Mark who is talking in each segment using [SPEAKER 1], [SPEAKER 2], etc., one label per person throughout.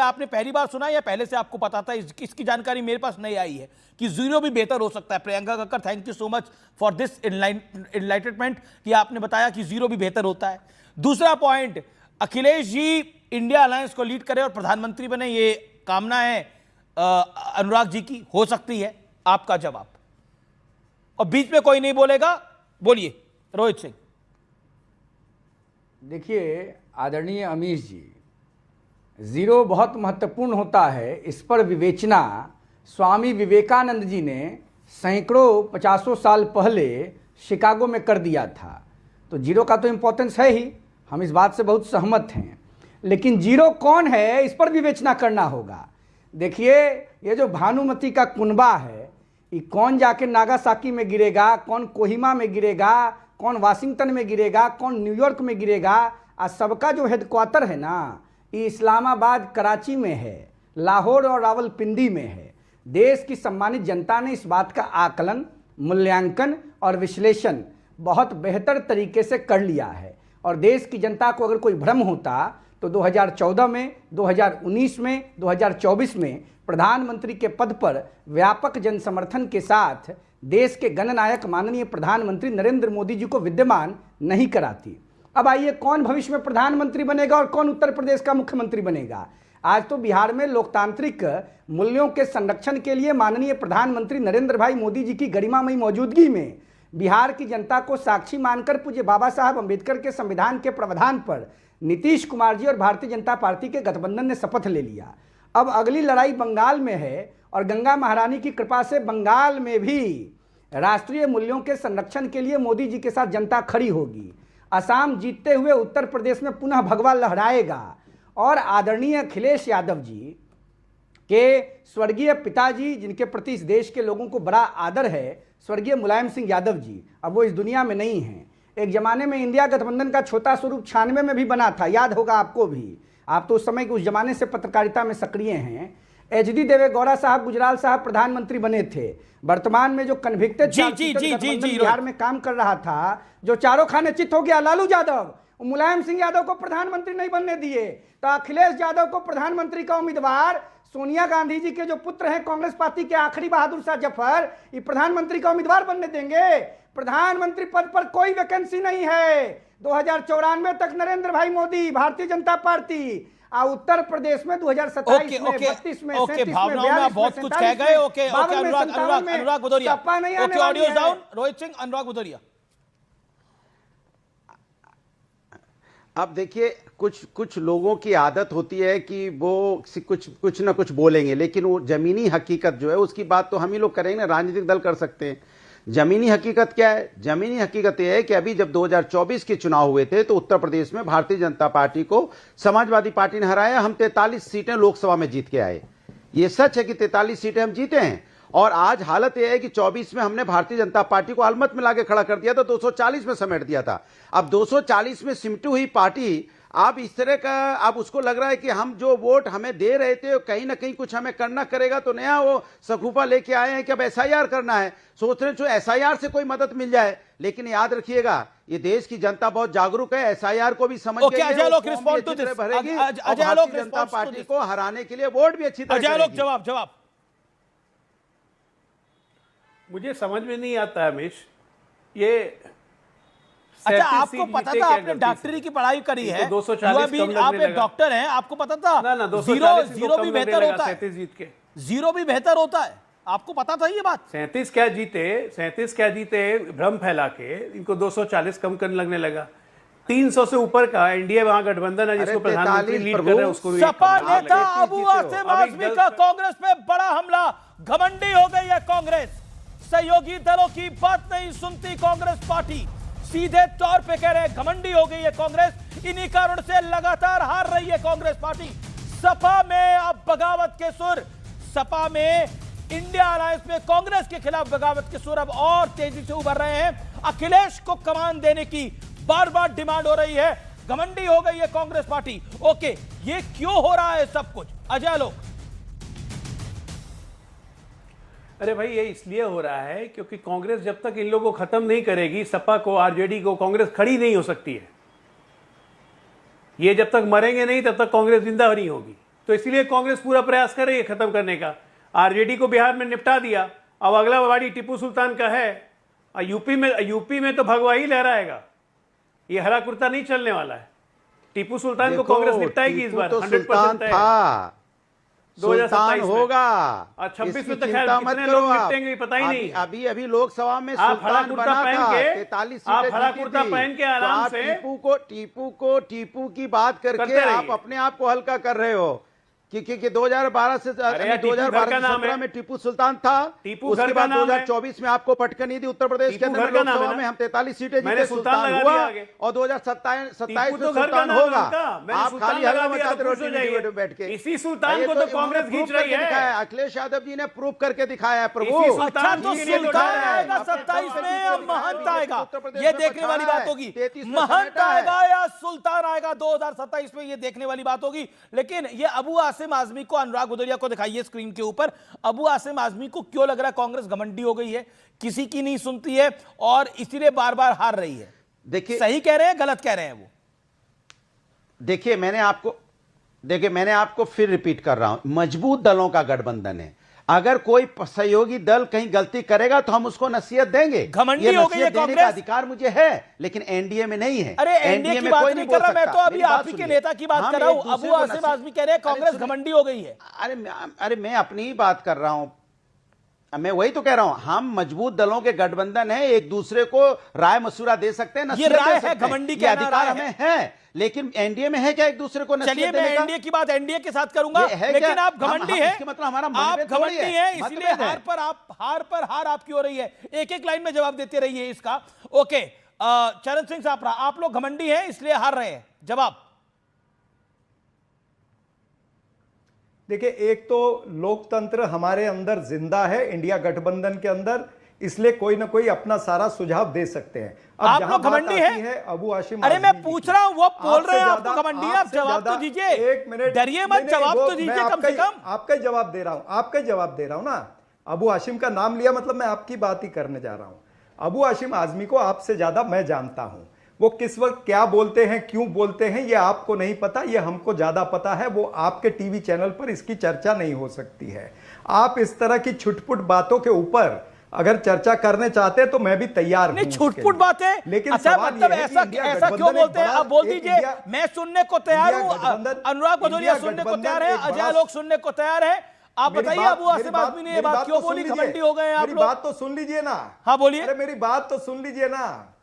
[SPEAKER 1] आपने पहली बार सुना या पहले से आपको पता था? इसकी जानकारी मेरे पास नहीं आई है कि जीरो भी बेहतर हो सकता है। Priyanka Kakkar, thank you so much for this enlightenment कि आपने बताया कि जीरो भी बेहतर होता है। दूसरा point, Akhilesh ji India alliance को लीड करें और प्रधानमंत्री बने, ये कामना है अनुराग जी की, हो सकती है? आपका जवाब। और बीच में कोई नहीं बोलेगा, बोलिए रोहित सिंह।
[SPEAKER 2] देखिए आदरणीय अमीश जी, जीरो बहुत महत्वपूर्ण होता है, इस पर विवेचना स्वामी विवेकानंद जी ने सैकड़ों 50 साल पहले शिकागो में कर दिया था। तो जीरो का तो इम्पोर्टेंस है ही, हम इस बात से बहुत सहमत हैं, लेकिन जीरो कौन है इस पर विवेचना करना होगा। देखिए ये जो भानुमति का कुनबा है, ये कौन जाके नागासाकी में गिरेगा, कौन कोहिमा में गिरेगा, कौन वाशिंगटन में गिरेगा, कौन न्यूयॉर्क में गिरेगा, आज सबका जो हेडक्वार्टर है ना, ये इस्लामाबाद कराची में है, लाहौर और रावलपिंडी में है। देश की सम्मानित जनता ने इस बात का आकलन, मूल्यांकन और विश्लेषण बहुत बेहतर तरीके से कर लिया है। और देश की जनता को अगर कोई भ्रम होता तो 2014 में, 2019 में, 2024 में प्रधानमंत्री के पद पर व्यापक जनसमर्थन के साथ देश के गणनायक माननीय प्रधानमंत्री नरेंद्र मोदी जी को विद्यमान नहीं कराती। अब आइए, कौन भविष्य में प्रधानमंत्री बनेगा और कौन उत्तर प्रदेश का मुख्यमंत्री बनेगा? आज तो बिहार में लोकतांत्रिक मूल्यों के संरक्षण के लिए माननीय प्रधानमंत्री नरेंद्र भाई मोदी जी की गरिमामयी मौजूदगी में बिहार की जनता को साक्षी मानकर पूज्य बाबा साहब अंबेडकर के संविधान के प्रावधान पर नीतीश कुमार जी और भारतीय जनता पार्टी के गठबंधन ने शपथ ले लिया। अब अगली लड़ाई बंगाल में है और गंगा महारानी की कृपा से बंगाल में भी राष्ट्रीय मूल्यों के संरक्षण के लिए मोदी जी के साथ जनता खड़ी होगी। असम जीतते हुए उत्तर प्रदेश में पुनः भगवा लहराएगा और आदरणीय अखिलेश यादव जी के स्वर्गीय पिताजी, जिनके प्रति इस देश के लोगों को बड़ा आदर है, स्वर्गीय मुलायम सिंह यादव जी, अब वो इस दुनिया में नहीं हैं। एक जमाने में इंडिया गठबंधन का छोटा स्वरूप 96 में भी बना था, याद होगा आपको भी, आप तो उस समय उस जमाने से पत्रकारिता में सक्रिय हैं। HD देवेगौड़ा साहब, गुजराल साहब प्रधानमंत्री बने थे। वर्तमान में जो कन्विक्टेड बिहार में काम कर रहा था, जो चारों खाने चित हो गया, लालू यादव, मुलायम सिंह यादव को प्रधानमंत्री नहीं बनने दिए, तो अखिलेश यादव को प्रधानमंत्री का उम्मीदवार सोनिया गांधी जी के जो पुत्र हैं कांग्रेस पार्टी के आखिरी बहादुर शाह जफर, ये प्रधानमंत्री का उम्मीदवार बनने देंगे? प्रधानमंत्री पद पर कोई वैकेंसी नहीं है। 2094 तक नरेंद्र भाई मोदी, भारतीय जनता पार्टी, उत्तर प्रदेश में 2027 में, 32 में, 37 में,
[SPEAKER 1] बहुत कुछ कह गए। अनुराग भदौरिया, ऑडियो डाउन। रोहित सिंह, अनुराग भदौरिया।
[SPEAKER 3] अब देखिए, कुछ लोगों की आदत होती है कि वो कुछ ना कुछ बोलेंगे, लेकिन वो जमीनी हकीकत जो है उसकी बात तो हम ही लोग करेंगे ना, राजनीतिक दल कर सकते हैं। जमीनी हकीकत क्या है? जमीनी हकीकत यह है कि अभी जब 2024 के चुनाव हुए थे तो उत्तर प्रदेश में भारतीय जनता पार्टी को समाजवादी पार्टी ने हराया। हम 43 सीटें लोकसभा में जीत के आए। ये सच है कि 43 सीटें हम जीते हैं। और आज हालत यह है कि 24 में हमने भारतीय जनता पार्टी को अलमत में लाके खड़ा कर दिया था, 240 में समेट दिया था। अब 240 में सिमटी हुई पार्टी आप इस तरह का, अब उसको लग रहा है कि हम जो वोट हमें दे रहे थे कहीं ना कहीं कुछ हमें करना करेगा, तो नया वो सकुफा लेके आए हैं कि अब SIR करना है। सोच रहे हैं SIR से कोई मदद मिल जाए, लेकिन याद रखिएगा ये देश की जनता बहुत जागरूक है, SIR को भी समझ गई है, भरेगी और भारतीय जनता पार्टी को हराने के लिए वोट भी अच्छी तरह।
[SPEAKER 1] जवाब।
[SPEAKER 4] मुझे समझ में नहीं आता है हमेश, ये
[SPEAKER 1] अच्छा, आपको पता था, आपने डॉक्टरी की पढ़ाई करी है, आप एक डॉक्टर हैं, आपको पता था
[SPEAKER 4] ना,
[SPEAKER 1] जीरो भी बेहतर होता है,
[SPEAKER 4] 37 जीत के
[SPEAKER 1] जीरो भी बेहतर होता है, आपको पता था ये बात?
[SPEAKER 4] 37 क्या जीते भ्रम फैला के, इनको 240 कम करने लगने लगा। 300 से ऊपर का एनडीए वहां गठबंधन है जिसको प्रधानमंत्री लीड कर रहे हैं, उसको
[SPEAKER 1] सपा नेता अबू आसिम आजमी का कांग्रेस पे बड़ा हमला, घमंडी हो गई है कांग्रेस, सहयोगी दलों की बात नहीं सुनती कांग्रेस पार्टी, सीधे तौर पे कह रहे हैं घमंडी हो गई है कांग्रेस। इन्हीं कारण से लगातार हार रही है कांग्रेस पार्टी। सपा में अब बगावत के सुर, सपा में इंडिया अलायंस में कांग्रेस के खिलाफ बगावत के सुर अब और तेजी से उभर रहे हैं। अखिलेश को कमान देने की बार बार डिमांड हो रही है, घमंडी हो गई है कांग्रेस पार्टी। ओके, ये क्यों हो रहा है सब कुछ? अजय लोग।
[SPEAKER 4] अरे भाई, ये इसलिए हो रहा है क्योंकि कांग्रेस जब तक इन लोगों को खत्म नहीं करेगी, सपा को, आरजेडी को, कांग्रेस खड़ी नहीं हो सकती है। ये जब तक मरेंगे नहीं तब तक कांग्रेस जिंदा नहीं होगी। तो इसलिए कांग्रेस पूरा प्रयास कर रही है खत्म करने का। आरजेडी को बिहार में निपटा दिया, अब अगला वाड़ी टीपू सुल्तान का है। और यूपी में तो भगवा ही लहराएगा, ये हरा कुर्ता नहीं चलने वाला है। टीपू सुल्तान को कांग्रेस निपटाएगी इस बार, 100% है।
[SPEAKER 3] 2027
[SPEAKER 4] होगा और 26 में तो खैर कितने लोग निपटेंगे पता ही नहीं।
[SPEAKER 3] अभी लोकसभा में
[SPEAKER 4] आप हरा
[SPEAKER 3] सुल्तान
[SPEAKER 4] कुर्ता
[SPEAKER 3] बना
[SPEAKER 4] पहन
[SPEAKER 3] था,
[SPEAKER 4] के
[SPEAKER 3] 43
[SPEAKER 4] आप
[SPEAKER 3] सीटें
[SPEAKER 4] हरा
[SPEAKER 3] जीती
[SPEAKER 4] कुर्ता
[SPEAKER 3] थी।
[SPEAKER 4] पहन के
[SPEAKER 3] तो
[SPEAKER 4] आराम
[SPEAKER 3] आप
[SPEAKER 4] से
[SPEAKER 3] टीपू की बात
[SPEAKER 4] करते
[SPEAKER 3] करके
[SPEAKER 4] रहिए।
[SPEAKER 3] आप अपने आप को हल्का कर रहे हो कि 2012 से 2017 में टीपू सुल्तान था,
[SPEAKER 4] टीपू
[SPEAKER 3] उसके
[SPEAKER 4] घर का
[SPEAKER 3] बाद
[SPEAKER 4] नाम है।
[SPEAKER 3] 2024 में आपको पटकनी दी उत्तर प्रदेश के
[SPEAKER 4] टीपू
[SPEAKER 3] अंदर
[SPEAKER 4] घर का नाम है
[SPEAKER 3] लोकसभा
[SPEAKER 4] ना?
[SPEAKER 3] में हम 43 सीटें
[SPEAKER 4] मैंने
[SPEAKER 3] जीते,
[SPEAKER 4] सुल्तान
[SPEAKER 3] सुल्तान
[SPEAKER 4] लगा
[SPEAKER 3] हुआ
[SPEAKER 4] दिया आगे।
[SPEAKER 3] और 2027
[SPEAKER 4] टीपू
[SPEAKER 3] में
[SPEAKER 4] तो घर का
[SPEAKER 3] सुल्तान
[SPEAKER 4] नाम है
[SPEAKER 3] होगा।
[SPEAKER 4] उनका। मैंने
[SPEAKER 3] आप
[SPEAKER 4] सुल्तान
[SPEAKER 3] खाली
[SPEAKER 4] लगा
[SPEAKER 3] हल्ला
[SPEAKER 4] दिया
[SPEAKER 3] मचाते
[SPEAKER 4] तो
[SPEAKER 3] रहो
[SPEAKER 4] खुश हो
[SPEAKER 3] टीवी
[SPEAKER 4] जाइए।
[SPEAKER 3] पे बैठ के।
[SPEAKER 4] इसी सुल्तान
[SPEAKER 3] ये
[SPEAKER 4] को तो कांग्रेस
[SPEAKER 3] इन्होंने
[SPEAKER 4] खींच
[SPEAKER 3] proof
[SPEAKER 4] रही
[SPEAKER 3] करके दिखाया
[SPEAKER 4] है।
[SPEAKER 3] अखिलेश यादव जी ने प्रूव करके दिखाया है प्रभु।
[SPEAKER 4] इसी सुल्तान
[SPEAKER 1] अच्छा तो
[SPEAKER 4] के लिए तो
[SPEAKER 1] सुल्तान
[SPEAKER 4] डर है।
[SPEAKER 1] आएगा
[SPEAKER 3] अपने
[SPEAKER 1] 27
[SPEAKER 3] दम पे
[SPEAKER 1] में या
[SPEAKER 3] जीत के
[SPEAKER 1] महंत
[SPEAKER 3] दिखाया है।
[SPEAKER 1] आएगा,
[SPEAKER 3] उत्तर प्रदेश
[SPEAKER 1] ये
[SPEAKER 3] में
[SPEAKER 1] देखने वाली
[SPEAKER 3] पछाड़ा
[SPEAKER 1] बात
[SPEAKER 3] है,
[SPEAKER 1] होगी।
[SPEAKER 3] 33 में
[SPEAKER 1] महंत
[SPEAKER 3] समेटा है।
[SPEAKER 1] आएगा या सुल्तान आएगा 2027 में, ये देखने वाली बात होगी। लेकिन ये अबू आसिम आजमी को, अनुराग भदौरिया को दिखाइए स्क्रीन के ऊपर। अबू आसिम आजमी को क्यों लग रहा है कांग्रेस घमंडी हो गई है, किसी की नहीं सुनती है और इसीलिए बार बार हार रही है?
[SPEAKER 3] देखिए
[SPEAKER 1] सही कह रहे हैं गलत कह रहे हैं वो?
[SPEAKER 3] देखिए मैंने आपको फिर रिपीट कर रहा हूं, मजबूत दलों का गठबंधन है। अगर कोई सहयोगी दल कहीं गलती करेगा तो हम उसको नसीहत देंगे।
[SPEAKER 1] घमंडी
[SPEAKER 3] ये
[SPEAKER 1] हो गई है
[SPEAKER 3] नसीहत देने
[SPEAKER 1] कांग्रेस।
[SPEAKER 3] का अधिकार मुझे है, लेकिन एनडीए में नहीं है।
[SPEAKER 1] अरे एनडीए की बात नहीं कर रहा, मैं तो अभी आप ही के नेता की बात कर रहा हूं। अबू आसिम आजमी कह रहे हैं कांग्रेस घमंडी हो गई है।
[SPEAKER 3] अरे मैं अपनी ही बात कर रहा हूं, मैं वही तो कह रहा हूं। हम मजबूत दलों के गठबंधन है, एक दूसरे को राय मशुरा दे सकते हैं, नसीहत
[SPEAKER 1] राय
[SPEAKER 3] दे
[SPEAKER 1] है,
[SPEAKER 3] सकते हैं।
[SPEAKER 1] घमंडी
[SPEAKER 3] ये
[SPEAKER 1] कहना
[SPEAKER 3] अधिकार
[SPEAKER 1] राय
[SPEAKER 3] हमें है, लेकिन एनडीए में है क्या एक दूसरे को
[SPEAKER 1] चलिए
[SPEAKER 3] नसीहत
[SPEAKER 1] मैं
[SPEAKER 3] देने का?
[SPEAKER 1] एनडीए की बात एनडीए के साथ करूंगा,
[SPEAKER 3] ये है
[SPEAKER 1] लेकिन
[SPEAKER 3] क्या?
[SPEAKER 1] आप घमंडी हैं।
[SPEAKER 3] इसका मतलब हमारा
[SPEAKER 1] आप
[SPEAKER 3] मतभेद थोड़ी
[SPEAKER 1] घमंडी हैं, इसलिए
[SPEAKER 3] मतभेद है।
[SPEAKER 1] हार आपकी हो रही है। एक एक लाइन में जवाब देते रहिए इसका। ओके, चरण सिंह सापरा, आप लोग घमंडी हैं इसलिए हार रहे हैं, जवाब?
[SPEAKER 5] देखिए, एक तो लोकतंत्र हमारे अंदर जिंदा है, इंडिया गठबंधन के अंदर, इसलिए कोई ना कोई अपना सारा सुझाव दे सकते हैं। अब
[SPEAKER 1] आप
[SPEAKER 5] जहां
[SPEAKER 1] लोग
[SPEAKER 5] बात
[SPEAKER 1] घमंडी
[SPEAKER 5] आती
[SPEAKER 1] हैं?
[SPEAKER 5] है अबू आसिम
[SPEAKER 1] अरे मैं
[SPEAKER 5] आजमी
[SPEAKER 1] पूछ
[SPEAKER 5] की,
[SPEAKER 1] रहा हूं, वो बोल रहे हैं
[SPEAKER 5] आपसे
[SPEAKER 1] आपको
[SPEAKER 5] ज्यादा-
[SPEAKER 1] घमंडी है, आप
[SPEAKER 5] आपसे
[SPEAKER 1] जवाब तो
[SPEAKER 5] ज्यादा-
[SPEAKER 1] दीजिए।
[SPEAKER 5] एक मिनट,
[SPEAKER 1] डरिए मत,
[SPEAKER 5] नहीं, नहीं,
[SPEAKER 1] जवाब
[SPEAKER 5] वो
[SPEAKER 1] तो दीजिए
[SPEAKER 5] मैं
[SPEAKER 1] कम से कम।
[SPEAKER 5] आपका ही जवाब दे रहा हूं, आपका ही जवाब दे रहा हूं ना। अबू हाशिम का नाम लिया मतलब मैं आपकी बात ही करने जा रहा हूं। अबू हाशिम आजमी को आपसे ज्यादा मैं जानता हूं। वो किस वक्त क्या बोलते हैं, क्यों बोलते हैं, ये आपको नहीं पता, ये हमको ज्यादा पता है। वो आपके टीवी चैनल पर इसकी चर्चा नहीं हो सकती है। आप इस तरह की छुटपुट बातों के ऊपर अगर चर्चा करने चाहते हैं तो मैं भी तैयार हूं।
[SPEAKER 1] नहीं, छुटपुट बात है,
[SPEAKER 5] लेकिन
[SPEAKER 1] अच्छा
[SPEAKER 5] सवाल
[SPEAKER 1] मतलब
[SPEAKER 5] ये है कि
[SPEAKER 1] ऐसा
[SPEAKER 5] इंडिया
[SPEAKER 1] ऐसा क्यों
[SPEAKER 5] गठबंधन
[SPEAKER 1] बोलते हैं?
[SPEAKER 5] एक
[SPEAKER 1] आप बोल
[SPEAKER 5] बड़ा-
[SPEAKER 1] दीजिए,
[SPEAKER 5] इंडिया-
[SPEAKER 1] मैं सुनने को तैयार
[SPEAKER 5] इंडिया
[SPEAKER 1] हूं।
[SPEAKER 5] गठबंधन-
[SPEAKER 1] अनुराग भदौरिया
[SPEAKER 5] इंडिया
[SPEAKER 1] सुनने को
[SPEAKER 5] गठबंधन
[SPEAKER 1] तैयार है,
[SPEAKER 5] एक
[SPEAKER 1] अजय
[SPEAKER 5] बड़ा-
[SPEAKER 1] लोग सुनने को तैयार है। आप
[SPEAKER 5] मेरी
[SPEAKER 1] बताइए
[SPEAKER 5] बात-
[SPEAKER 1] अबू आसिम
[SPEAKER 5] मेरी
[SPEAKER 1] आजमी ने ये
[SPEAKER 5] मेरी
[SPEAKER 1] बात क्यों
[SPEAKER 5] तो सुन
[SPEAKER 1] बोली,
[SPEAKER 5] लीजिए।
[SPEAKER 1] घमंडी हो गए हैं आप
[SPEAKER 5] मेरी
[SPEAKER 1] लोग?
[SPEAKER 5] बात तो सुन लीजिए ना।
[SPEAKER 1] हाँ बोलिए।
[SPEAKER 5] अरे मेरी बात तो सुन लीजिए ना।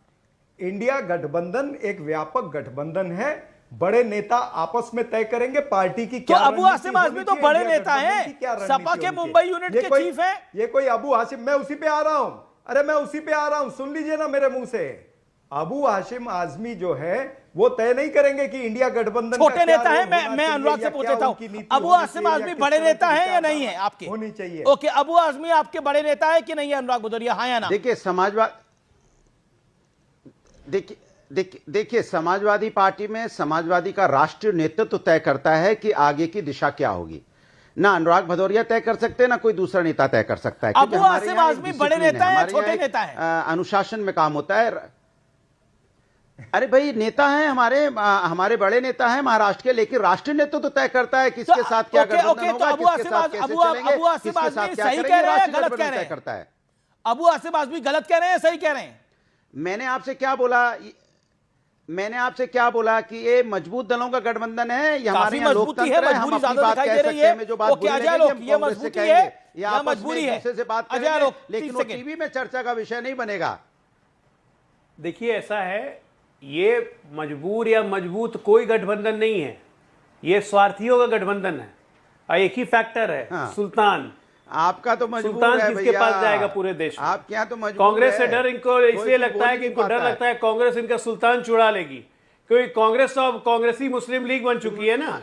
[SPEAKER 5] इंडिया गठबंधन एक व्यापक गठबंधन है, बड़े नेता आपस में तय करेंगे पार्टी की
[SPEAKER 1] तो
[SPEAKER 5] क्या
[SPEAKER 1] अबू
[SPEAKER 5] रणनीति
[SPEAKER 1] आसिम आजमी
[SPEAKER 5] होनी
[SPEAKER 1] तो
[SPEAKER 5] चाहिए,
[SPEAKER 1] बड़े
[SPEAKER 5] इंडिया
[SPEAKER 1] नेता
[SPEAKER 5] गठबंधन
[SPEAKER 1] हैं,
[SPEAKER 5] की क्या रणनीति
[SPEAKER 1] सपा के
[SPEAKER 5] होनी
[SPEAKER 1] मुंबई
[SPEAKER 5] चाहिए।
[SPEAKER 1] यूनिट
[SPEAKER 5] ये
[SPEAKER 1] के
[SPEAKER 5] कोई-
[SPEAKER 1] चीफ हैं।
[SPEAKER 5] ये कोई अबू हाशिम, मैं उसी पे आ रहा हूं। अरे मैं उसी पे आ रहा हूं, सुन लीजिए ना मेरे मुंह से। अबू हाशिम आजमी जो है वो तय नहीं करेंगे कि इंडिया गठबंधन
[SPEAKER 1] छोटे
[SPEAKER 5] का क्या
[SPEAKER 1] नेता है,
[SPEAKER 5] रोल होना
[SPEAKER 1] मैं अनुराग
[SPEAKER 5] चाहिए
[SPEAKER 1] से
[SPEAKER 5] या
[SPEAKER 1] पूछ
[SPEAKER 5] क्या
[SPEAKER 1] लेता
[SPEAKER 5] उनकी
[SPEAKER 1] हूं,
[SPEAKER 5] नीति
[SPEAKER 1] अबू
[SPEAKER 5] होनी
[SPEAKER 1] आसिम
[SPEAKER 5] चाहिए
[SPEAKER 1] आजमी
[SPEAKER 5] या
[SPEAKER 1] बड़े
[SPEAKER 5] किस तरह
[SPEAKER 1] नेता
[SPEAKER 5] की
[SPEAKER 1] हैं या
[SPEAKER 5] विचारधारा
[SPEAKER 1] नहीं है आपके?
[SPEAKER 5] होनी चाहिए।
[SPEAKER 1] ओके, अबू आजमी आपके बड़े नेता है कि नहीं है अनुराग भदौरिया, हाँ या ना?
[SPEAKER 3] देखिए देखिए समाजवादी पार्टी में समाजवादी का राष्ट्रीय नेतृत्व तय करता है कि आगे की दिशा क्या होगी। ना अनुराग भदौरिया तय कर सकते हैं, ना कोई दूसरा नेता तय कर सकता है। क्योंकि
[SPEAKER 1] अबू
[SPEAKER 3] हमारे
[SPEAKER 1] आसिम
[SPEAKER 3] यहाँ एक
[SPEAKER 1] आजमी बड़े
[SPEAKER 3] डिसिप्लिन
[SPEAKER 1] नेता
[SPEAKER 3] है,
[SPEAKER 1] हैं,
[SPEAKER 3] हमारे
[SPEAKER 1] छोटे
[SPEAKER 3] यहाँ एक,
[SPEAKER 1] नेता हैं?
[SPEAKER 3] अनुशासन में काम होता है। अरे भाई नेता हैं हमारे बड़े नेता हैं महाराष्ट्र के, लेकिन राष्ट्रीय नेतृत्व तो तय करता है किसके साथ क्या गठबंधन होगा, किसके साथ कैसे चलेंगे, किसके साथ क्या
[SPEAKER 1] सही
[SPEAKER 3] करेंगे,
[SPEAKER 1] कह रहे हैं,
[SPEAKER 3] राष्ट्रीय
[SPEAKER 1] गलत कह
[SPEAKER 3] गठबंधन
[SPEAKER 1] रहे
[SPEAKER 3] तय
[SPEAKER 1] हैं?
[SPEAKER 3] करता है।
[SPEAKER 1] अबू आसिम आजमी गलत कह रहे हैं, सही कह रहे हैं?
[SPEAKER 3] मैंने आपसे क्या बोला कि ये मजबूत दलों का गठबंधन है, ये हमारे यहाँ
[SPEAKER 1] मजबूती है,
[SPEAKER 3] लोकतंत्र है, हम
[SPEAKER 1] मजबूरी
[SPEAKER 3] अपनी
[SPEAKER 1] ज्यादा
[SPEAKER 3] बात
[SPEAKER 1] दिखाई
[SPEAKER 3] कह
[SPEAKER 1] दे
[SPEAKER 3] सकते
[SPEAKER 1] रही
[SPEAKER 3] हैं,
[SPEAKER 1] है।
[SPEAKER 3] हमें जो बात
[SPEAKER 1] ओके,
[SPEAKER 3] बुरी
[SPEAKER 1] अजय
[SPEAKER 3] लगेगी
[SPEAKER 1] लोग,
[SPEAKER 3] हम
[SPEAKER 1] ये
[SPEAKER 3] कांग्रेस से
[SPEAKER 1] मजबूती
[SPEAKER 3] कहेंगे,
[SPEAKER 1] है
[SPEAKER 3] या
[SPEAKER 1] या
[SPEAKER 3] आपस में
[SPEAKER 1] मजबूरी
[SPEAKER 3] एक
[SPEAKER 1] है?
[SPEAKER 3] दूसरे से बात
[SPEAKER 1] अजय
[SPEAKER 3] करेंगे,
[SPEAKER 1] लोग,
[SPEAKER 3] लेकिन
[SPEAKER 1] 30
[SPEAKER 3] वो
[SPEAKER 1] सेकंड।
[SPEAKER 3] टीवी में चर्चा का विषय नहीं बनेगा।
[SPEAKER 4] देखिए ऐसा है, ये मजबूर या मजबूत कोई गठबंधन नहीं है, ये स्वार्थियों का गठबंधन है। और एक ही फैक्टर है,
[SPEAKER 3] हाँ।
[SPEAKER 4] सुल्तान।
[SPEAKER 3] आपका तो मजबूर
[SPEAKER 4] सुल्तान
[SPEAKER 3] है
[SPEAKER 4] किसके
[SPEAKER 3] भैया,
[SPEAKER 4] पास जाएगा पूरे देश में?
[SPEAKER 3] आपके यहाँ तो मजबूर
[SPEAKER 4] कांग्रेस से
[SPEAKER 3] है।
[SPEAKER 4] डर इनको
[SPEAKER 3] कोई
[SPEAKER 4] इसलिए
[SPEAKER 3] कुछ
[SPEAKER 4] लगता
[SPEAKER 3] बोल
[SPEAKER 4] है
[SPEAKER 3] ही
[SPEAKER 4] कि
[SPEAKER 3] नहीं
[SPEAKER 4] इनको डर
[SPEAKER 3] पाता
[SPEAKER 4] लगता है कांग्रेस इनका सुल्तान चुरा लेगी, क्योंकि कांग्रेस तो अब कांग्रेसी मुस्लिम लीग बन चुकी है ना।